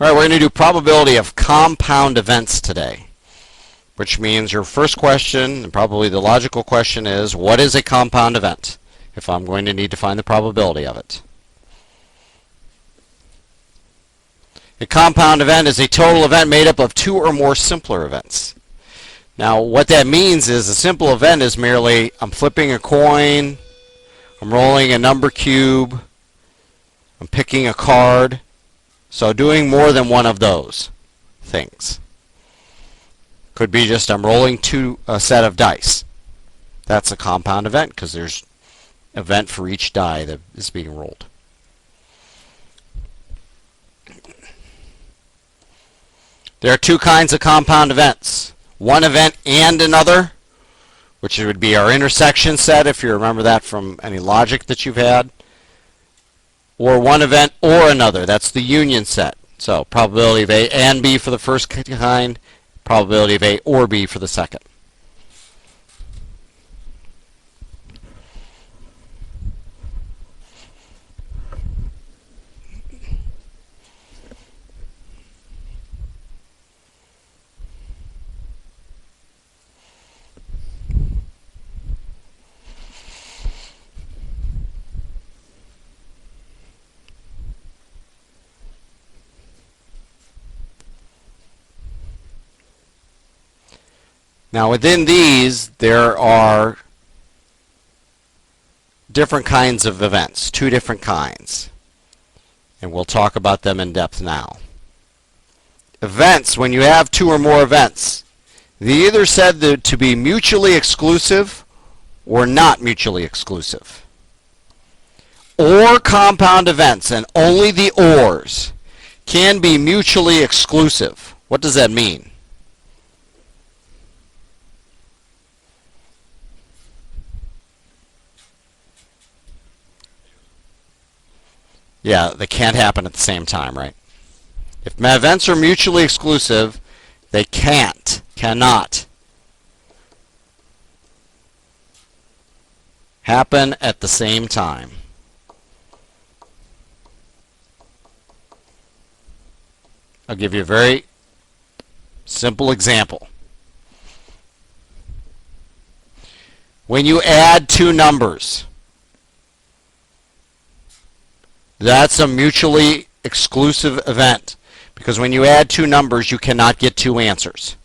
All right, we're going to do probability of compound events today, which means your first question, and probably the logical question, is what is a compound event if I'm going to need to find the probability of it? A compound event is a total event made up of two or more simpler events. Now, what that means is a simple event is merely I'm flipping a coin, I'm rolling a number cube, I'm picking a card. So doing more than one of those things. Could be just I'm rolling a set of dice. That's a compound event because there's an event for each die that is being rolled. There are two kinds of compound events. One event and another, which would be our intersection set if you remember that from any logic that you've had. Or one event or another. That's the union set. So probability of A and B for the first kind, probability of A or B for the second. Now within these, there are different kinds of events, two different kinds. And we'll talk about them in depth now. Events, when you have two or more events, they're either said to be mutually exclusive or not mutually exclusive. Or compound events, and only the ors, can be mutually exclusive. What does that mean? Yeah, they can't happen at the same time, right? If events are mutually exclusive, they cannot happen at the same time. I'll give you a very simple example. When you add two numbers, that's a mutually exclusive event because when you add two numbers, you cannot get two answers.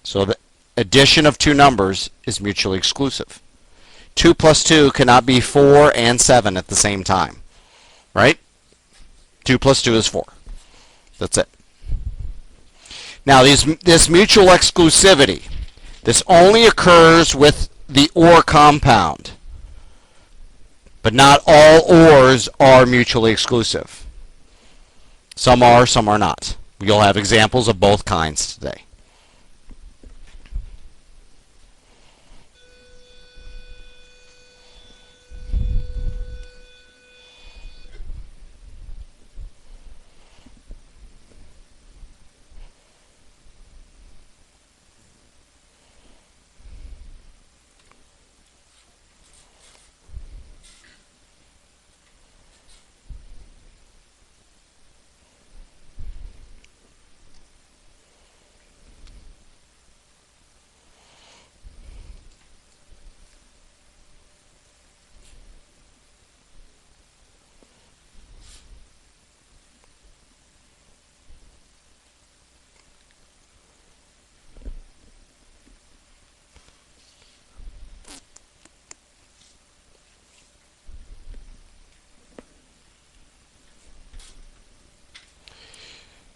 So the addition of two numbers is mutually exclusive. 2 plus 2 cannot be 4 and 7 at the same time, right? 2 plus 2 is 4. That's it. Now, this mutual exclusivity, this only occurs with the OR compound. But not all ORs are mutually exclusive. Some are, some are not. You'll have examples of both kinds today.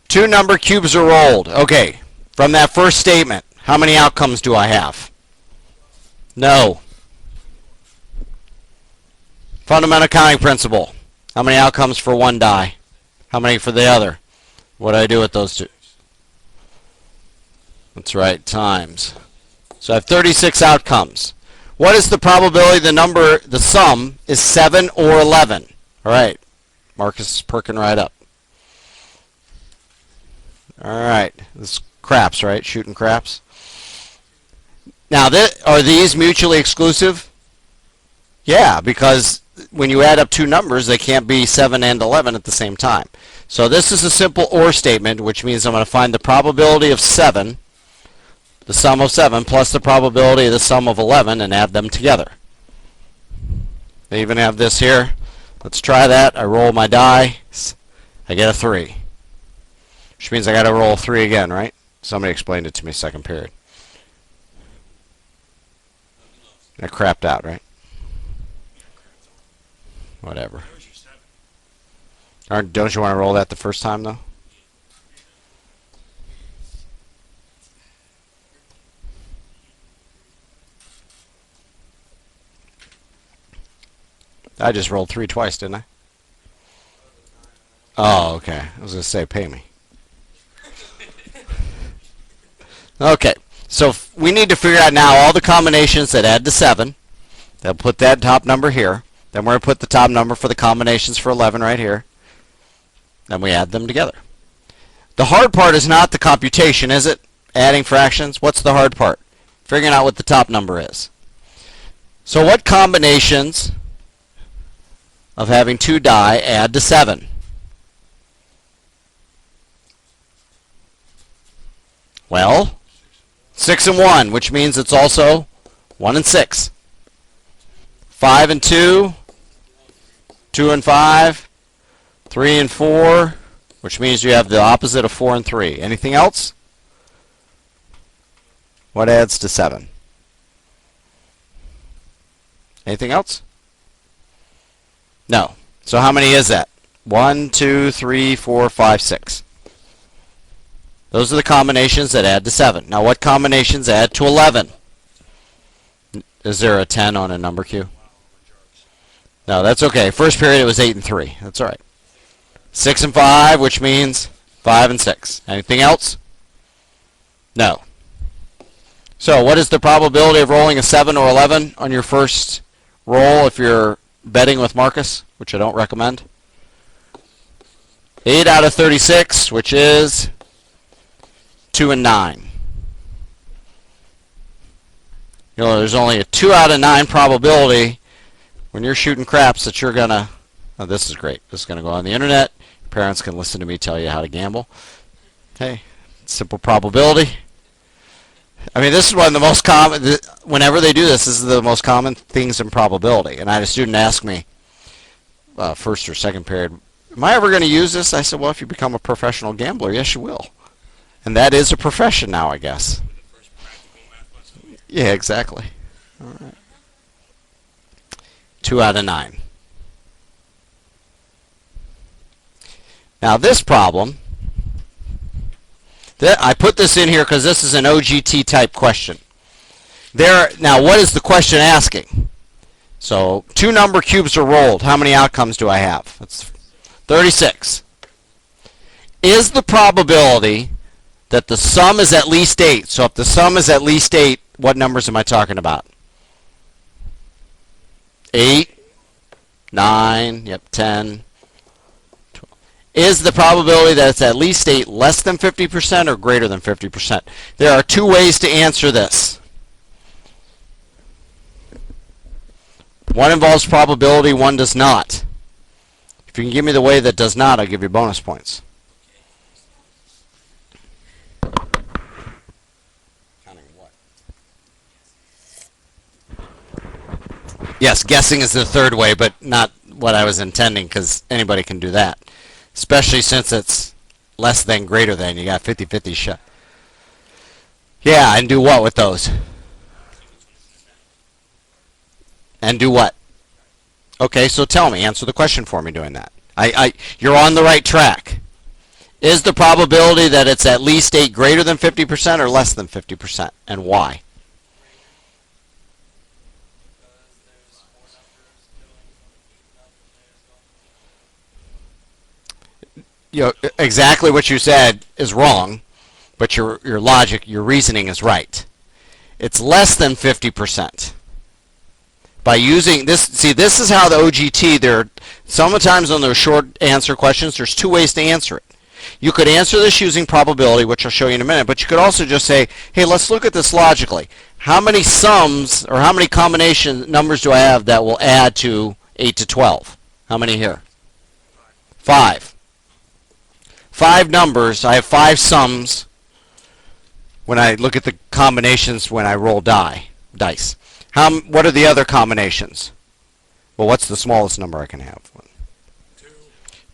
Two number cubes are rolled. Okay, from that first statement, how many outcomes do I have? No. Fundamental counting principle. How many outcomes for one die? How many for the other? What do I do with those two? That's right, times. So I have 36 outcomes. What is the probability the sum is 7 or 11? All right, Marcus is perking right up. All right, this is craps, right? Shooting craps. Now, are these mutually exclusive? Yeah, because when you add up two numbers, they can't be 7 and 11 at the same time. So this is a simple OR statement, which means I'm going to find the probability of 7, the sum of 7, plus the probability of the sum of 11, and add them together. I even have this here. Let's try that. I roll my die. I get a 3. Which means I got to roll 3 again, right? Somebody explained it to me second period. I crapped out, right? Whatever. Don't you want to roll that the first time, though? I just rolled 3 twice, didn't I? Oh, okay. I was going to say, pay me. Okay, so we need to figure out now all the combinations that add to 7. They'll put that top number here. Then we're going to put the top number for the combinations for 11 right here. Then we add them together. The hard part is not the computation, is it? Adding fractions. What's the hard part? Figuring out what the top number is. So what combinations of having 2 die add to 7? Well, 6 and 1, which means it's also 1 and 6. 5 and 2, 2 and 5, 3 and 4, which means you have the opposite of 4 and 3. Anything else? What adds to 7? Anything else? No. So how many is that? 1, 2, 3, 4, 5, 6. Those are the combinations that add to 7. Now what combinations add to 11? Is there a 10 on a number queue? No, that's okay. First period it was 8 and 3. That's all right. 6 and 5, which means 5 and 6. Anything else? No. So what is the probability of rolling a 7 or 11 on your first roll if you're betting with Marcus, which I don't recommend? 8 out of 36, which is 2 and 9. You know, there's only a 2 out of 9 probability when you're shooting craps that you're going to, oh, this is great. This is going to go on the internet. Parents can listen to me tell you how to gamble. Hey, simple probability. I mean, this is one of the most common, whenever they do this, this is the most common things in probability. And I had a student ask me, first or second period, am I ever going to use this? I said, well, if you become a professional gambler, yes, you will. And that is a profession now, I guess. Yeah, exactly. All right. 2 out of 9. Now this problem, I put this in here because this is an OGT type question. Now what is the question asking? So 2 number cubes are rolled. How many outcomes do I have? That's 36. Is the probability that the sum is at least 8? So if the sum is at least 8, what numbers am I talking about? 8, 9, yep, 10. 12. Is the probability that it's at least 8 less than 50% or greater than 50%? There are 2 ways to answer this. One involves probability, one does not. If you can give me the way that does not, I'll give you bonus points. Yes, guessing is the third way, but not what I was intending, because anybody can do that. Especially since it's less than greater than. You got 50-50 shot. Yeah, and do what with those? And do what? Okay, so tell me. Answer the question for me doing that. You're on the right track. Is the probability that it's at least 8 greater than 50% or less than 50%? And why? You know, exactly what you said is wrong, but your logic, your reasoning is right. It's less than 50%. By using this, see, this is how the OGT, sometimes on those short answer questions, there's 2 ways to answer it. You could answer this using probability, which I'll show you in a minute, but you could also just say, hey, let's look at this logically. How many sums or how many combination numbers do I have that will add to 8 to 12? How many here? 5. 5 numbers. I have 5 sums when I look at the combinations when I roll dice. What are the other combinations? Well, what's the smallest number I can have?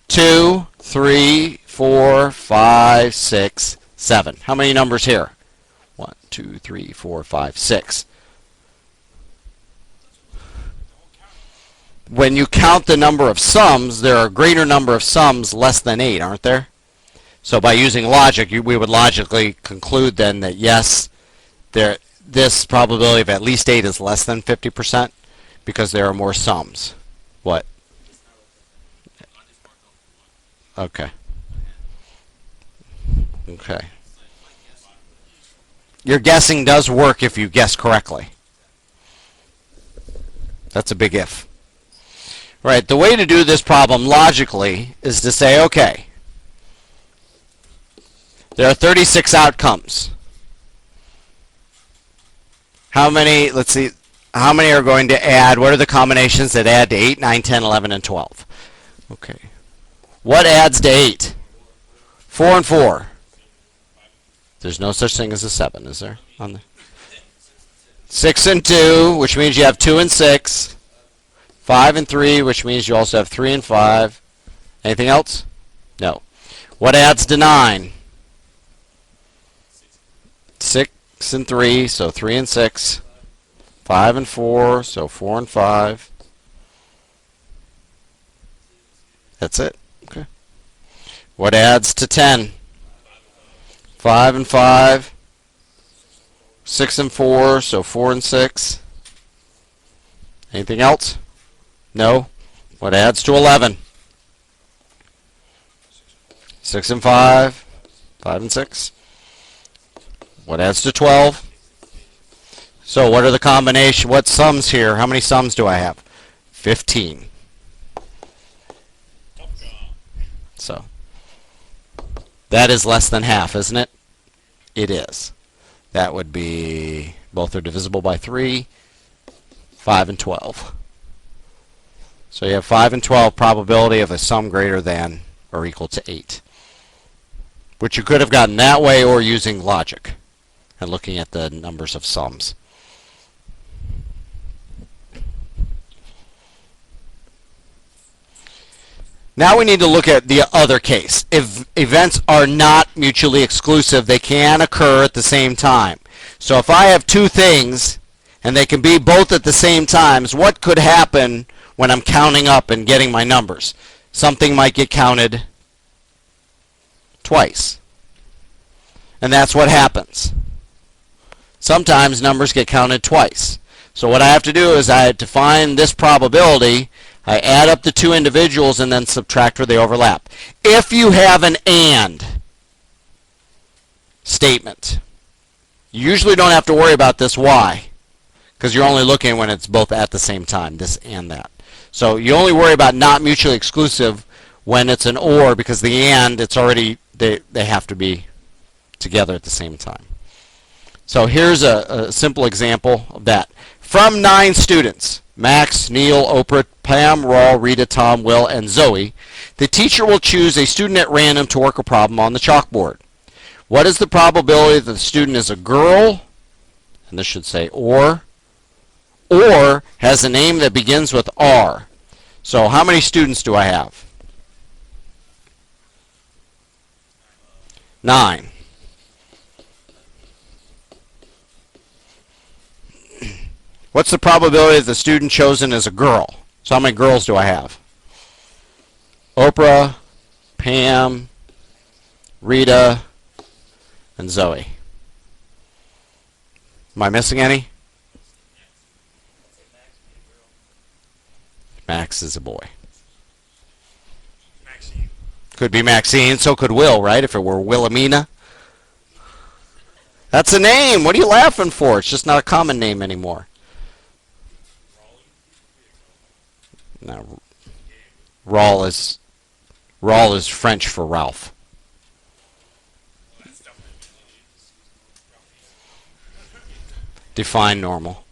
2, 3, 4, 5, 6, 7. How many numbers here? 1, 2, 3, 4, 5, 6. When you count the number of sums, there are a greater number of sums less than 8, aren't there? So by using logic, we would logically conclude then that yes, this probability of at least 8 is less than 50% because there are more sums. What? Okay. Okay. Your guessing does work if you guess correctly. That's a big if. Right, the way to do this problem logically is to say, okay, there are 36 outcomes. How many, let's see, how many are going to add, what are the combinations that add to 8, 9, 10, 11, and 12? Okay. What adds to 8? 4 and 4. There's no such thing as a 7, is there? 6 and 2, which means you have 2 and 6. 5 and 3, which means you also have 3 and 5. Anything else? No. What adds to 9? 6 and 3, so 3 and 6. 5 and 4, so 4 and 5. That's it. Okay. What adds to 10? 5 and 5. 6 and 4, so 4 and 6. Anything else? No. What adds to 11? 6 and 5. 5 and 6. What adds to 12? So what are the combination? What sums here? How many sums do I have? 15. So that is less than half, isn't it? It is. That would be, both are divisible by 3, 5 and 12. So you have 5 and 12 probability of a sum greater than or equal to 8. Which you could have gotten that way or using logic and looking at the numbers of sums. Now we need to look at the other case. If events are not mutually exclusive, they can occur at the same time. So if I have 2 things and they can be both at the same times, what could happen when I'm counting up and getting my numbers? Something might get counted twice. And that's what happens. Sometimes numbers get counted twice. So what I have to do is I have to find this probability. I add up the 2 individuals and then subtract where they overlap. If you have an AND statement, you usually don't have to worry about this. Why? Because you're only looking when it's both at the same time, this and that. So you only worry about not mutually exclusive when it's an OR, because the AND, it's already, they have to be together at the same time. So here's a simple example of that. From 9 students, Max, Neil, Oprah, Pam, Raul, Rita, Tom, Will, and Zoe, the teacher will choose a student at random to work a problem on the chalkboard. What is the probability that the student is a girl, and this should say or has a name that begins with R? So how many students do I have? 9. What's the probability that the student chosen is a girl? So how many girls do I have? Oprah, Pam, Rita, and Zoe. Am I missing any? Max is a boy. Maxine. Could be Maxine, so could Will, right? If it were Wilhelmina. That's a name. What are you laughing for? It's just not a common name anymore. No, Raul is French for Ralph. Define normal.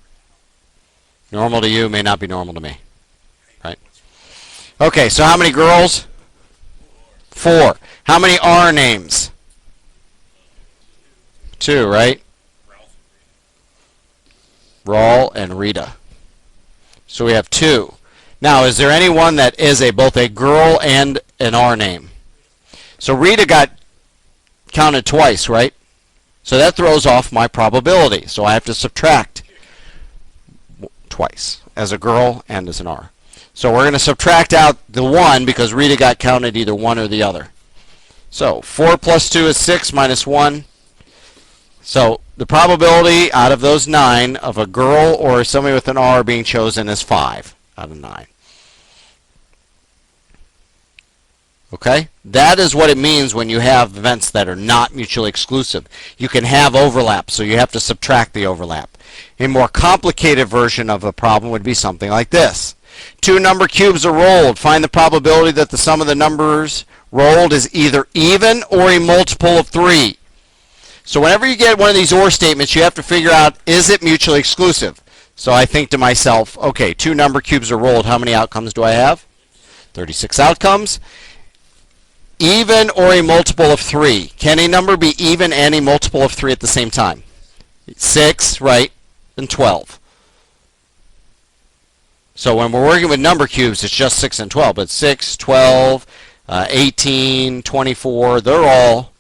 Normal to you may not be normal to me. Right? Okay, so how many girls? 4. How many R names? 2, right? Raul and Rita. So we have 2. Now, is there anyone that is both a girl and an R name? So Rita got counted twice, right? So that throws off my probability. So I have to subtract twice, as a girl and as an R. So we're going to subtract out the 1 because Rita got counted either one or the other. So 4 plus 2 is 6 minus 1. So the probability out of those 9 of a girl or somebody with an R being chosen is 5 out of 9. Okay? That is what it means when you have events that are not mutually exclusive. You can have overlap, so you have to subtract the overlap. A more complicated version of a problem would be something like this. 2 number cubes are rolled. Find the probability that the sum of the numbers rolled is either even or a multiple of 3. So whenever you get one of these or statements, you have to figure out, is it mutually exclusive? So I think to myself, okay, 2 number cubes are rolled. How many outcomes do I have? 36 outcomes. Even or a multiple of 3. Can a number be even and a multiple of 3 at the same time? 6, right, and 12. So when we're working with number cubes, it's just 6 and 12. But 6, 12, 18, 24, they're all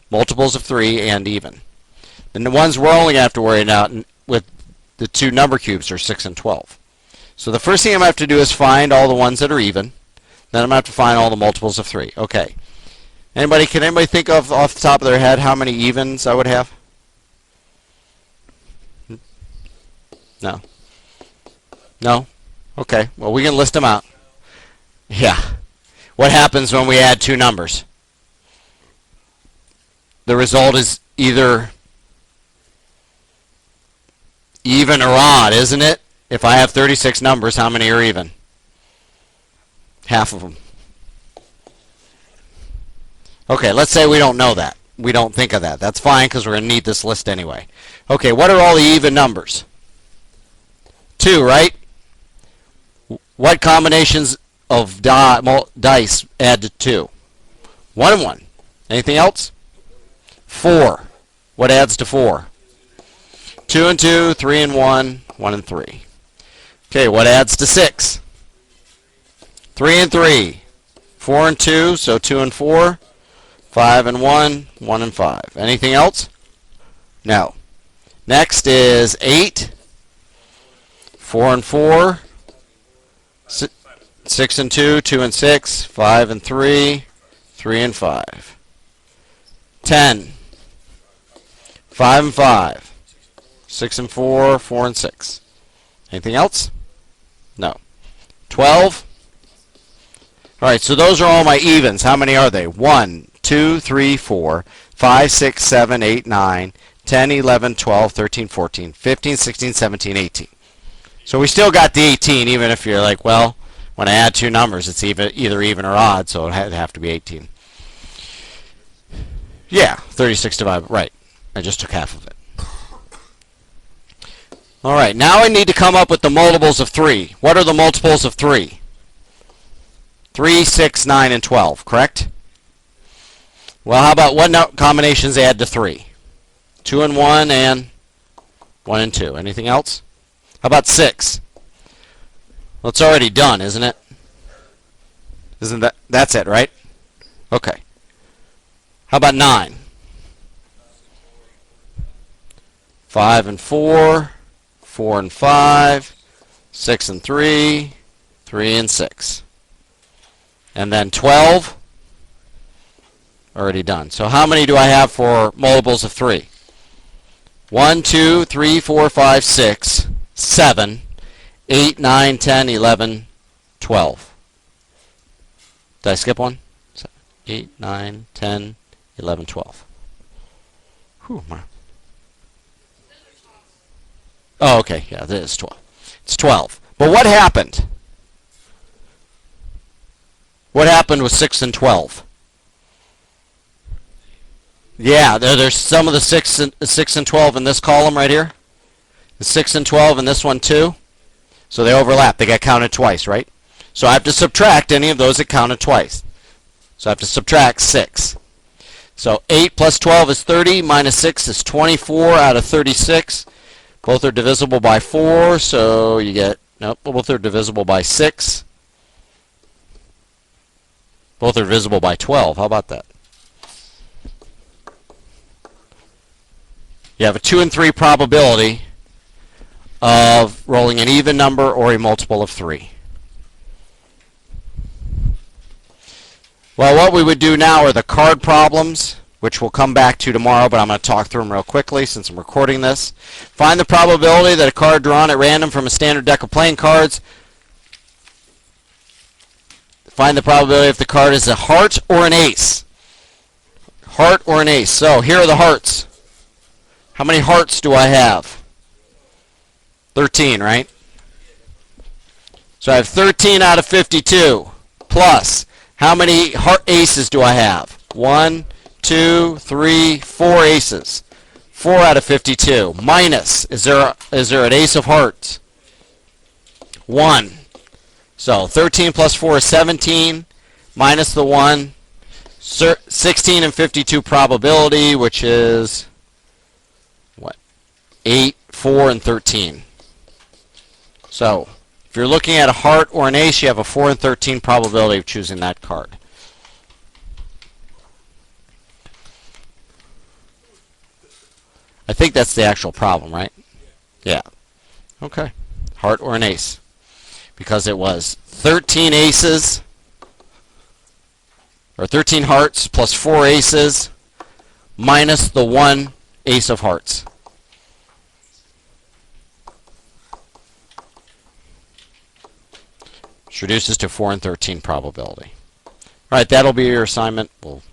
multiples of 3 and even. And the ones we're only going to have to worry about with the 2 number cubes are 6 and 12. So the first thing I'm going to have to do is find all the ones that are even. Then I'm going to have to find all the multiples of 3. Okay. Can anybody think of off the top of their head how many evens I would have? No. No? Okay. Well, we can list them out. Yeah. What happens when we add 2 numbers? The result is either even or odd, isn't it? If I have 36 numbers, how many are even? Half of them. Okay, let's say we don't know that. We don't think of that. That's fine because we're going to need this list anyway. Okay, what are all the even numbers? 2, right? What combinations of dice add to 2? 1 and 1. Anything else? 4. What adds to 4? 2 and 2, 3 and 1, 1 and 3. Okay, what adds to 6? 3 and 3, 4 and 2, so 2 and 4, 5 and 1, 1 and 5. Anything else? No. Next is 8, 4 and 4, 6 and 2, 2 and 6, 5 and 3, 3 and 5. 10, 5 and 5, 6 and 4, 4 and 6. Anything else? No. 12. All right, so those are all my evens. How many are they? 1, 2, 3, 4, 5, 6, 7, 8, 9, 10, 11, 12, 13, 14, 15, 16, 17, 18. So we still got the 18, even if you're like, well, when I add 2 numbers, it's either even or odd, so it'd have to be 18. Yeah, 36 divided, right. I just took half of it. All right, now I need to come up with the multiples of 3. What are the multiples of 3? 3, 6, 9, and 12, correct? Well, how about what combinations add to 3? 2 and 1 and 1 and 2. Anything else? How about 6? Well, it's already done, isn't it? That's it, right? Okay. How about 9? 5 and 4, 4 and 5, 6 and 3, 3 and 6. And then 12, already done. So how many do I have for multiples of 3? 1, 2, 3, 4, 5, 6, 7, 8, 9, 10, 11, 12. Did I skip one? 8, 9, 10, 11, 12. Whew, my. Oh, okay. Yeah, that is 12. It's 12. But what happened? What happened with 6 and 12? Yeah, there's some of the 6 and 12 in this column right here. The 6 and 12 in this one too. So they overlap. They get counted twice, right? So I have to subtract any of those that counted twice. So I have to subtract 6. So 8 plus 12 is 30, minus 6 is 24 out of 36. Both are divisible by 4, so you get, nope, both are divisible by 6. Both are divisible by 12. How about that? You have a 2 and 3 probability of rolling an even number or a multiple of 3. Well, what we would do now are the card problems, which we'll come back to tomorrow, but I'm going to talk through them real quickly since I'm recording this. Find the probability that a card drawn at random from a standard deck of playing cards. Find the probability if the card is a heart or an ace. Heart or an ace. So here are the hearts. How many hearts do I have? 13, right? So I have 13 out of 52 plus. How many aces do I have? 1, 2, 3, 4 aces. 4 out of 52. Minus, is there an ace of hearts? 1. So 13 plus 4 is 17. Minus the 1. 16 and 52 probability, which is, what? 8, 4, and 13. So if you're looking at a heart or an ace, you have a 4 and 13 probability of choosing that card. I think that's the actual problem, right? Yeah. Okay. Heart or an ace. Because it was 13 aces, or 13 hearts plus 4 aces, minus the 1 ace of hearts. Which reduces to 4 and 13 probability. All right, that'll be your assignment. We'll